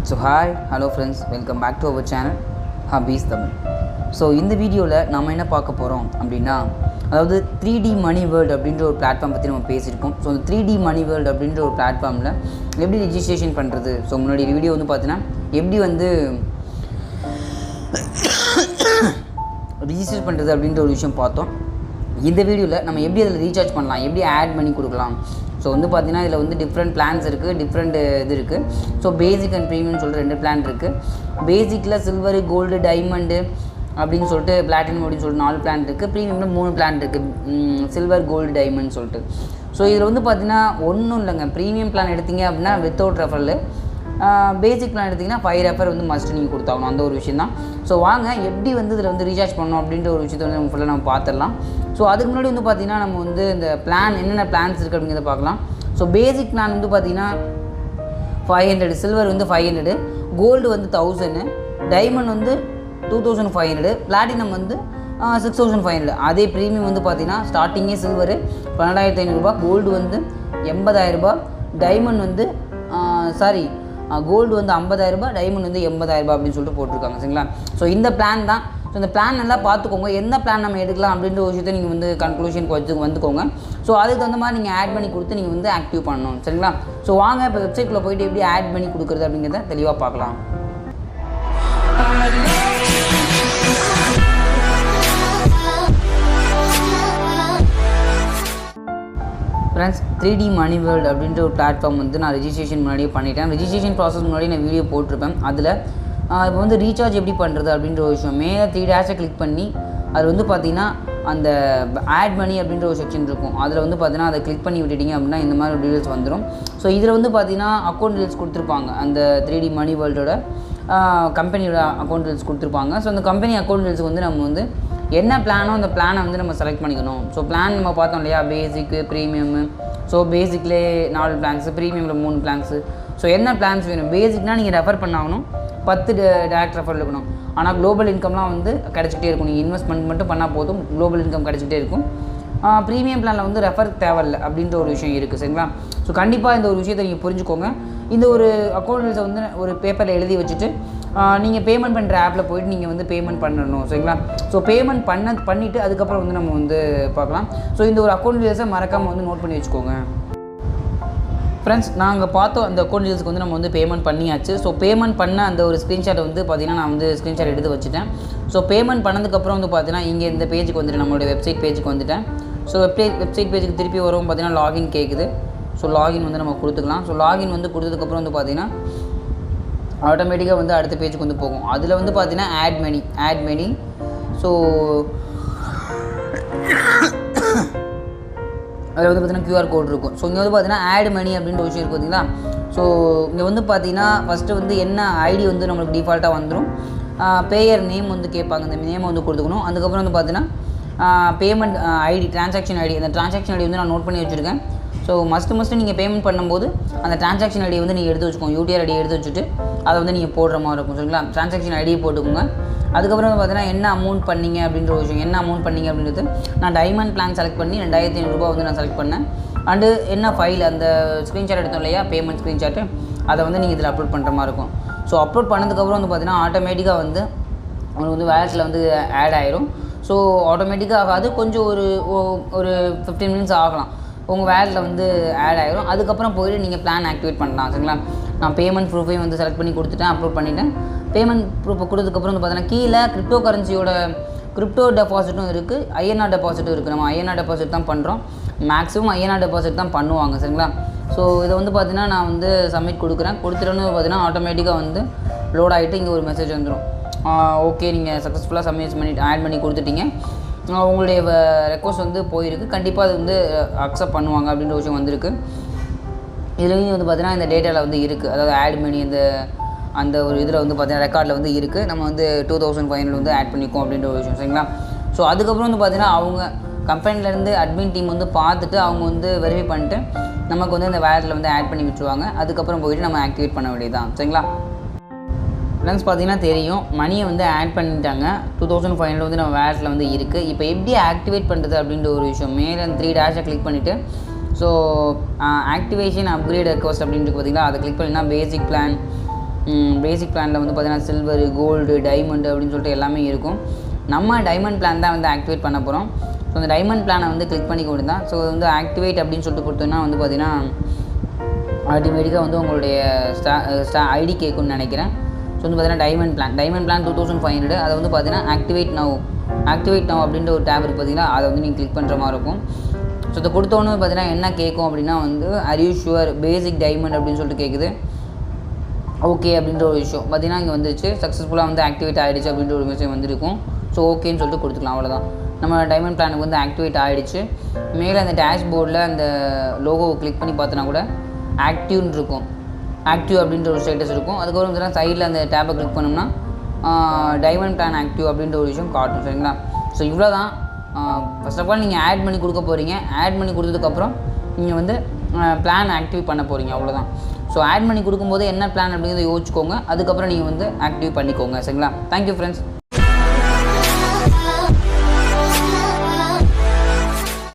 So hi, hello friends, welcome back to our channel Hobbies Tamil. So இந்த வீடியோவில் நம்ம என்ன பார்க்க போகிறோம் அப்படின்னா, அதாவது 3D மணி வேர்ல்டு அப்படின்ற ஒரு பிளாட்ஃபார்ம் பற்றி நம்ம பேசியிருக்கோம். ஸோ அந்த 3D மணி வேர்ல்டு அப்படின்ற ஒரு பிளாட்ஃபார்மில் எப்படி ரெஜிஸ்ட்ரேஷன் பண்ணுறது, ஸோ முன்னாடி வீடியோ வந்து பார்த்தீங்கன்னா எப்படி வந்து ரிஜிஸ்டர் பண்ணுறது அப்படின்ற ஒரு விஷயம் பார்த்தோம். இந்த வீடியோவில் நம்ம எப்படி அதில் ரீசார்ஜ் பண்ணலாம், எப்படி ஆட் பண்ணி கொடுக்கலாம். ஸோ வந்து பார்த்திங்கன்னா இதில் வந்து டிஃப்ரெண்ட் பிளான்ஸ் இருக்குது, டிஃப்ரெண்ட் இது இருக்குது. ஸோ பேசிக் அண்ட் ப்ரீமியம் சொல்லிட்டு 2 பிளான் இருக்குது. பேசிக்கில் சில்வரு, கோல்டு, டைமண்டு அப்படின்னு சொல்லிட்டு பிளாட்டினம் அப்படின்னு சொல்லிட்டு 4 பிளான் இருக்குது. ப்ரீமியமில் 3 பிளான் இருக்குது, சில்வர், கோல்டு, டைமண்ட் சொல்லிட்டு. ஸோ இதில் வந்து பார்த்திங்கன்னா ஒன்றும் இல்லைங்க, ப்ரீமியம் பிளான் எடுத்திங்க அப்படின்னா வித்தவுட் ரெஃபரல், பேசிக் பிளான் எடுத்திங்கன்னா 5 ரெஃபர் வந்து மஸ்ட் நீங்கள் கொடுத்தாகணும், அந்த ஒரு விஷயம் தான். ஸோ வாங்க எப்படி வந்து இதில் வந்து ரீசார்ஜ் பண்ணணும் அப்படின்ற ஒரு விஷயத்தை வந்து நம்ம ஃபுல்லாக நம்ம பார்த்துடலாம். ஸோ அதுக்கு முன்னாடி வந்து பார்த்திங்கன்னா நம்ம வந்து இந்த பிளான் என்னென்ன பிளான்ஸ் இருக்குது அப்படிங்கிறத பார்க்கலாம். ஸோ பேசிக் பிளான் வந்து பார்த்திங்கன்னா 500, சில்வர் வந்து 500, கோல்டு வந்து 1000, டைமண்ட் வந்து 2500, பிளாட்டினம் வந்து 6500. அதே ப்ரீமியம் வந்து பார்த்திங்கன்னா ஸ்டார்டிங்கே சில்வரு 12500 ரூபா, கோல்டு வந்து 80000 ரூபா, டைமண்ட் வந்து கோல்டு வந்து 50000 ரூபா, டைமண்ட் வந்து 80000 ரூபா அப்படின்னு சொல்லிட்டு போட்டிருக்காங்க, சரிங்களா. ஸோ இந்த பிளான் தான். ஸோ இந்த பிளான் நல்லா பார்த்துக்கோங்க, எந்த பிளான் நம்ம எடுக்கலாம் அப்படின்ற ஒரு விஷயத்தை நீங்கள் வந்து கன்க்ளூஷனுக்கு வந்துக்கோங்க. ஸோ அதுக்கு தகுந்த மாதிரி நீங்கள் ஆட் பண்ணி கொடுத்து நீங்கள் வந்து ஆக்டிவ் பண்ணணும், சரிங்களா. ஸோ வாங்க இப்போ வெப்சைட்டில் போய்ட்டு எப்படி ஆட் பண்ணி கொடுக்குறது அப்படிங்கிறத தெளிவாக பார்க்கலாம். ஃப்ரெண்ட்ஸ், 3D மணி வேர்ல்டு அப்படின்ற ஒரு பிளாட்ஃபார்ம் வந்து நான் ரெஜிஸ்ட்ரேஷன் முன்னாடியே பண்ணிட்டேன். ரெஜிஸ்ட்ரேஷன் ப்ராசஸ் முன்னாடி நான் வீடியோ போட்டிருப்பேன். அதில் இப்போ வந்து ரீசார்ஜ் எப்படி பண்ணுறது அப்படின்ற ஒரு விஷயம் மேலே 3 டேஷை கிளிக் பண்ணி அது வந்து பார்த்திங்கன்னா அந்த ஆட் மணி அப்படின்ற ஒரு செக்ஷன் இருக்கும். அதில் வந்து பார்த்திங்கன்னா அதை கிளிக் பண்ணி விட்டுட்டிங்க அப்படின்னா இந்த மாதிரி ஒரு டீடைல்ஸ் வந்துடும். ஸோ இதில் வந்து பார்த்திங்கன்னா அக்கௌண்ட் டீடைல்ஸ் கொடுத்துருப்பாங்க, அந்த 3D மணி வேர்ல்டோட கம்பெனியோட அக்கௌண்ட் டீடைல்ஸ் கொடுத்துருப்பாங்க. ஸோ அந்த கம்பெனி அக்கௌண்ட் டீடைல்ஸுக்கு வந்து நம்ம வந்து என்ன பிளானோ அந்த பிளானை வந்து நம்ம செலக்ட் பண்ணிக்கணும். ஸோ பிளான் நம்ம பார்த்தோம் இல்லையா, பேசிக்கு, ப்ரீமியமு. ஸோ பேசிக்லேயே 4 பிளான்ஸு, ப்ரீமியமில் 3 பிளான்ஸு. ஸோ என்ன பிளான்ஸ் வேணும், பேசிக்னால் நீங்கள் ரெஃபர் பண்ணாகணும், 10 டேரக்ட் ரெஃபர் இருக்கணும். ஆனால் குளோபல் இன்கம்லாம் வந்து கிடச்சிக்கிட்டே இருக்கும், நீங்கள் இன்வெஸ்ட்மெண்ட் மட்டும் பண்ணால் போதும், குளோபல் இன்கம் கிடச்சிக்கிட்டே இருக்கும். ப்ரீமியம் பிளானில் வந்து ரெஃபர் தேவையில்லை அப்படின்ற ஒரு விஷயம் இருக்குது, சரிங்களா. ஸோ கண்டிப்பாக இந்த ஒரு விஷயத்தை நீங்கள் புரிஞ்சுக்கோங்க. இந்த ஒரு அக்கௌண்ட்ஸை வந்து ஒரு பேப்பரில் எழுதி வச்சுட்டு நீங்கள் பேமெண்ட் பண்ணுற ஆப்பில் போய்ட்டு நீங்கள் வந்து பேமெண்ட் பண்ணணும், சரிங்களா. ஸோ பேமெண்ட் பண்ணிவிட்டு அதுக்கப்புறம் வந்து நம்ம வந்து பார்க்கலாம். ஸோ இந்த ஒரு அக்கௌண்ட் டீடைல்ஸை மறக்காமல் வந்து நோட் பண்ணி வச்சுக்கோங்க. ஃப்ரெண்ட்ஸ், நாங்கள் பார்த்தோம் அந்த அக்கௌண்ட் டீடைல்ஸ்க்கு வந்து நம்ம வந்து பேமெண்ட் பண்ணியாச்சு. ஸோ பேமெண்ட் பண்ண அந்த ஒரு ஸ்க்ரீன்ஷாட் வந்து பார்த்திங்கன்னா நான் வந்து ஸ்க்ரீன்ஷாட் எடுத்து வச்சுட்டேன். ஸோ பேமெண்ட் பண்ணதுக்கப்புறம் வந்து பார்த்தீங்கன்னா இங்கே இந்த பேஜுக்கு வந்துட்டு நம்மளுடைய வெப்சைட் பேஜுக்கு வந்துட்டேன். ஸோ வெப்சைட் பேஜுக்கு திருப்பி வரும் பார்த்திங்கன்னா லாகின் கேட்குது. ஸோ லாகின் வந்து நம்ம கொடுத்துக்கலாம். ஸோ லாகின் வந்து கொடுத்ததுக்கப்புறம் வந்து பார்த்திங்கன்னா ஆட்டோமேட்டிக்காக வந்து அடுத்த பேஜுக்கு வந்து போகும். அதில் வந்து பார்த்திங்கன்னா ஆட் மணி. ஸோ அதில் வந்து பார்த்திங்கன்னா QR கோட் இருக்கும். ஸோ இங்கே வந்து பார்த்திங்கன்னா ஆட் மணி அப்படின்ற விஷயம் இருக்குது பார்த்திங்களா. ஸோ இங்கே வந்து பார்த்திங்கன்னா ஃபஸ்ட்டு வந்து என்ன ஐடி வந்து நம்மளுக்கு டிஃபால்ட்டாக வந்துடும், பேயர் நேம் வந்து கேட்பாங்க, இந்த நேமை வந்து கொடுத்துக்கணும். அதுக்கப்புறம் வந்து பார்த்திங்கன்னா பேமெண்ட் ஐடி, ட்ரான்சாக்ஷன் ஐடி, அந்த ட்ரான்சாக்ஷன் ஐடி வந்து நான் நோட் பண்ணி வச்சுருக்கேன். ஸோ மஸ்ட்டு நீங்கள் பேமெண்ட் பண்ணும்போது அந்த ட்ரான்சாக்ஷன் ஐடியை வந்து நீங்கள் எடுத்து வச்சுக்கோங்க, UTR ஐடியை எடுத்து வச்சுட்டு அதை வந்து நீங்கள் போடுற மாதிரி இருக்கும், சரிங்களா. ட்ரான்சாக்ஷன் ஐடியை போட்டுக்கோங்க. அதுக்கப்புறம் வந்து பார்த்தீங்கன்னா என்ன அமௌண்ட் பண்ணிங்க அப்படின்ற ஒரு விஷயம், என்ன அமௌண்ட் பண்ணிங்க அப்படின்றது நான் டைமண்ட் பிளான் செலக்ட் பண்ணி 2500 ரூபா வந்து நான் செலக்ட் பண்ணேன். அண்டு என்ன ஃபைல், அந்த ஸ்க்ரீன்ஷாட் எடுத்தோம் இல்லையா, பேமெண்ட் ஸ்க்ரீன்ஷாட்டு, அதை வந்து நீங்கள் இதில் அப்லோட் பண்ணுற மாதிரி இருக்கும். ஸோ அப்லோட் பண்ணதுக்கப்புறம் வந்து பார்த்திங்கன்னா ஆட்டோமேட்டிக்காக வந்து உங்களுக்கு வந்து வேலெட்டில் வந்து ஆட் ஆயிரும். ஸோ ஆட்டோமேட்டிக்காக ஆகாது, கொஞ்சம் ஒரு 15 மினிட்ஸ் ஆகலாம், உங்கள் வேலெட்டில் வந்து ஆட் ஆகிரும். அதுக்கப்புறம் போய்ட்டு நீங்கள் பிளான் ஆக்டிவேட் பண்ணலாம், சரிங்களா. நான் பேமெண்ட் ப்ரூஃபையும் வந்து செலக்ட் பண்ணி கொடுத்துட்டேன், அப்லோட் பண்ணிவிட்டேன். பேமெண்ட் ப்ரூஃபை கொடுத்ததுக்கப்புறம் வந்து பார்த்தீங்கன்னா கீழே கிரிப்டோ கரன்சியோட கிரிப்டோ டெபாசிட்டும் இருக்குது, INR டெபாசிட்டும் இருக்குது. நம்ம INR டெபாசிட் தான் பண்ணுறோம், மேக்ஸிமம் INR டெபாசிட் தான் பண்ணுவாங்க, சரிங்களா. ஸோ இதை வந்து பார்த்திங்கன்னா நான் வந்து சப்மிட் கொடுத்துட்டோன்னு பார்த்திங்கன்னா ஆட்டோமேட்டிக்காக வந்து லோட் ஆகிட்டு இங்கே ஒரு மெசேஜ் வந்துடும். ஓகே, நீங்கள் சக்ஸஸ்ஃபுல்லாக சப்மிட் பண்ணிட்டு ஆட் பண்ணி கொடுத்துட்டீங்க, உங்களுடைய ரெக்வஸ்ட் வந்து போயிருக்கு, கண்டிப்பாக அது வந்து அக்செப்ட் பண்ணுவாங்க அப்படின்ற விஷயம் வந்திருக்கு. இதுலேயும் வந்து பார்த்திங்கன்னா இந்த டேட்டாவில் வந்து இருக்குது, அதாவது ஆட் பண்ணி அந்த ஒரு இதில் வந்து பார்த்திங்கன்னா ரெக்கார்டில் வந்து இருக்குது. நம்ம வந்து 2500 வந்து ஆட் பண்ணிக்கோம் அப்படின்ற ஒரு விஷயம், சரிங்களா. ஸோ அதுக்கப்புறம் வந்து பார்த்திங்கன்னா அவங்க கம்பெனிலேருந்து அட்மின் டீம் வந்து பார்த்துட்டு அவங்க வந்து வெரிஃபை பண்ணிட்டு நமக்கு வந்து இந்த வேலெட்டில் வந்து ஆட் பண்ணி விட்டுருவாங்க. அதுக்கப்புறம் போய்ட்டு நம்ம ஆக்டிவேட் பண்ண வேண்டியதுதான், சரிங்களா. ஃப்ரெண்ட்ஸ், பார்த்திங்கன்னா தெரியும், மணியை வந்து ஆட் பண்ணிட்டாங்க, 2500 வந்து நம்ம வேலெட்டில் வந்து இருக்குது. இப்போ எப்படி ஆக்டிவேட் பண்ணுறது அப்படின்ற ஒரு விஷயம், மேலே 3 டேஷை கிளிக் பண்ணிவிட்டு ஸோ ஆக்டிவேஷன் அப்கிரேட் ரெக்வஸ்ட் அப்படின்ட்டு பார்த்தீங்கன்னா அதை கிளிக் பண்ணிங்கன்னா பேசிக் பிளான், பேசிக் பிளானில் வந்து பார்த்தீங்கன்னா சில்வர், கோல்டு, டைமண்டு அப்படின்னு சொல்லிட்டு எல்லாமே இருக்கும். நம்ம டைமண்ட் பிளான் தான் வந்து ஆக்டிவேட் பண்ண போகிறோம். ஸோ அந்த டைமண்ட் பிளானை வந்து கிளிக் பண்ணி கொடுத்தான். ஸோ வந்து ஆக்டிவேட் அப்படின்னு சொல்லிட்டு கொடுத்தோன்னா வந்து பார்த்தீங்கன்னா ஆட்டோமேட்டிக்காக வந்து உங்களுடைய ஐடி கேட்குன்னு நினைக்கிறேன். ஸோ வந்து பார்த்தீங்கன்னா டைமண்ட் பிளான் 2500. அதை வந்து பார்த்தீங்கன்னா ஆக்டிவேட் நவ் அப்படின்ற ஒரு டேப் இருக்குது பார்த்தீங்கன்னா, அதை வந்து நீங்கள் கிளிக் பண்ணுற மாதிரி இருக்கும். ஸோ இதை கொடுத்தோன்னு பார்த்தீங்கன்னா என்ன கேட்கும் அப்படின்னா வந்து are you sure basic diamond அப்படின்னு சொல்லிட்டு கேட்குது. ஓகே அப்படின்ற ஒரு விஷயம் பார்த்தீங்கன்னா இங்கே வந்துருச்சு. சக்ஸஸ்ஃபுல்லாக வந்து ஆக்டிவேட் ஆகிடுச்சு அப்படின்ற ஒரு விஷயம் வந்துருக்கும். ஸோ ஓகேன்னு சொல்லிட்டு கொடுத்துக்கலாம். அவ்வளோதான், நம்ம டைமண்ட் பிளானுக்கு வந்து ஆக்டிவேட் ஆகிடுச்சு. மேலே அந்த டேஷ்போர்டில் அந்த லோகோவை கிளிக் பண்ணி பார்த்தோன்னா கூட ஆக்டிவ்னு இருக்கும். ஆக்டிவ் அப்படின்ற ஒரு ஸ்டேட்டஸ் இருக்கும். அதுக்கப்புறம் பார்த்தீங்கன்னா சைடில் அந்த டேப்பை கிளிக் பண்ணோம்னா டைமண்ட் பிளான் ஆக்டிவ் அப்படின்ற ஒரு விஷயம் காட்டும். சரிங்களா? ஸோ இவ்வளோ தான். ஃபர்ஸ்ட் ஆஃப் ஆல் நீங்கள் ஆட் பண்ணி கொடுக்க போகிறீங்க. ஆட் பண்ணி கொடுத்ததுக்கப்புறம் நீங்கள் வந்து பிளான் ஆக்டிவ் பண்ண போகிறீங்க. அவ்வளோதான். ஸோ ஆட் பண்ணி கொடுக்கும்போது என்ன பிளான் அப்படிங்கிறத யோசிச்சுக்கோங்க. அதுக்கப்புறம் நீங்கள் வந்து ஆக்டிவ் பண்ணிக்கோங்க. சரிங்களா? Thank you friends.